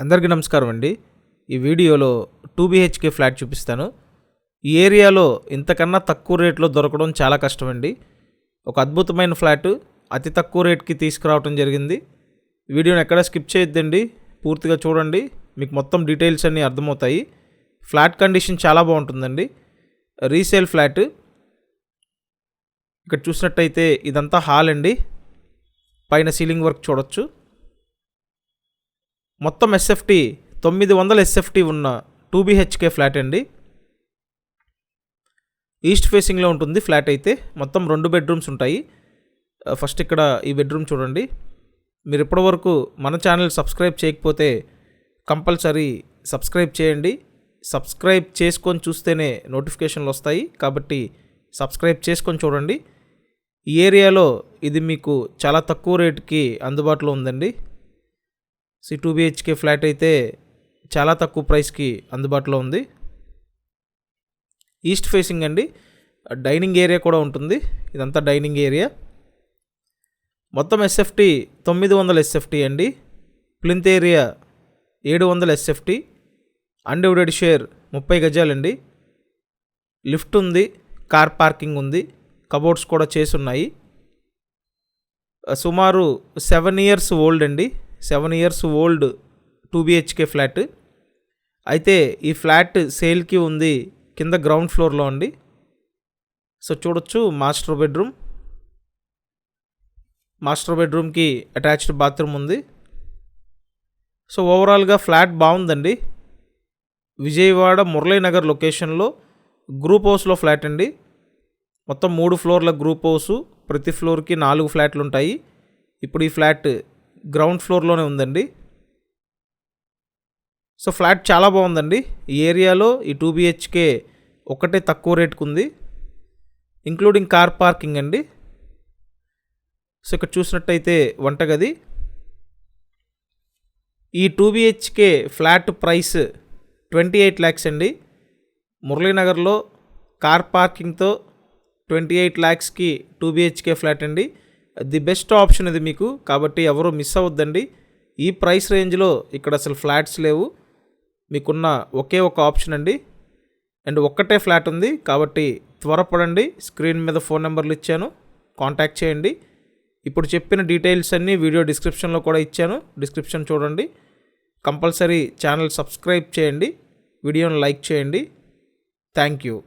అందరికీ నమస్కారం అండి. ఈ వీడియోలో 2 BHK ఫ్లాట్ చూపిస్తాను. ఈ ఏరియాలో ఇంతకన్నా తక్కువ రేట్లో దొరకడం చాలా కష్టం అండి. ఒక అద్భుతమైన ఫ్లాట్ అతి తక్కువ రేట్కి తీసుకురావడం జరిగింది. వీడియోని ఎక్కడ స్కిప్ చేయొద్దండి, పూర్తిగా చూడండి, మీకు మొత్తం డీటెయిల్స్ అన్నీ అర్థమవుతాయి. ఫ్లాట్ కండిషన్ చాలా బాగుంటుందండి. Resale flat. ఇక్కడ చూసినట్టయితే ఇదంతా హాల్ అండి. పైన సీలింగ్ వర్క్ చూడొచ్చు. మొత్తం SFT 900 SFT ఉన్న 2 BHK ఫ్లాట్ అండి. ఈస్ట్ ఫేసింగ్లో ఉంటుంది ఫ్లాట్. అయితే మొత్తం 2 బెడ్రూమ్స్ ఉంటాయి. ఫస్ట్ ఇక్కడ ఈ బెడ్రూమ్ చూడండి. మీరు ఇప్పటివరకు మన ఛానల్ సబ్స్క్రైబ్ చేయకపోతే కంపల్సరీ సబ్స్క్రైబ్ చేయండి. సబ్స్క్రైబ్ చేసుకొని చూస్తేనే నోటిఫికేషన్లు వస్తాయి, కాబట్టి సబ్స్క్రైబ్ చేసుకొని చూడండి. ఈ ఏరియాలో ఇది మీకు చాలా తక్కువ రేటుకి అందుబాటులో ఉందండి. 2 BHK ఫ్లాట్ అయితే చాలా తక్కువ ప్రైస్కి అందుబాటులో ఉంది. ఈస్ట్ ఫేసింగ్ అండి. డైనింగ్ ఏరియా కూడా ఉంటుంది. ఇదంతా డైనింగ్ ఏరియా. మొత్తం SFT 900 SFT అండి. Plinth area 700 SFT. Undivided share 30 గజాలండి. లిఫ్ట్ ఉంది, కార్ పార్కింగ్ ఉంది, కబోర్డ్స్ కూడా చేసి ఉన్నాయి. సుమారు 7 years ఓల్డ్ అండి. 7 years ఓల్డ్ 2 BHK ఫ్లాట్. అయితే ఈ ఫ్లాట్ సేల్కి ఉంది కింద గ్రౌండ్ ఫ్లోర్లో అండి. సో చూడొచ్చు, మాస్టర్ బెడ్రూమ్. మాస్టర్ బెడ్రూమ్కి అటాచ్డ్ బాత్రూమ్ ఉంది. సో ఓవరాల్గా ఫ్లాట్ బాగుందండి. విజయవాడ మురళీనగర్ లొకేషన్లో గ్రూప్ హౌస్లో ఫ్లాట్ అండి. మొత్తం 3 ఫ్లోర్ల గ్రూప్ హౌసు. ప్రతి ఫ్లోర్కి 4 ఫ్లాట్లు ఉంటాయి. ఇప్పుడు ఈ ఫ్లాట్ గ్రౌండ్ ఫ్లోర్లోనే ఉందండి. సో ఫ్లాట్ చాలా బాగుందండి. ఈ ఏరియాలో ఈ 2 BHK ఒకటే తక్కువ రేటుకు ఉంది, ఇంక్లూడింగ్ కార్ పార్కింగ్ అండి. సో ఇక్కడ చూసినట్టయితే వంటగది. ఈ 2 BHK ఫ్లాట్ ప్రైస్ 28 lakhs అండి. మురళీనగర్లో కార్ పార్కింగ్తో 28 lakhsకి 2 BHK ఫ్లాట్ అండి. ది బెస్ట్ ఆప్షన్ ఇది మీకు, కాబట్టి ఎవరు మిస్ అవ్వద్దండి. ఈ ప్రైస్ రేంజ్లో ఇక్కడ అసలు ఫ్లాట్స్ లేవు. మీకున్న ఒకే ఒక ఆప్షన్ అండి. అండ్ ఒక్కటే ఫ్లాట్ ఉంది, కాబట్టి త్వరపడండి. స్క్రీన్ మీద ఫోన్ నెంబర్లు ఇచ్చాను, కాంటాక్ట్ చేయండి. ఇప్పుడు చెప్పిన డీటెయిల్స్ అన్నీ వీడియో డిస్క్రిప్షన్లో కూడా ఇచ్చాను. డిస్క్రిప్షన్ చూడండి. కంపల్సరీ ఛానల్ సబ్స్క్రైబ్ చేయండి, వీడియోని లైక్ చేయండి. Thank you.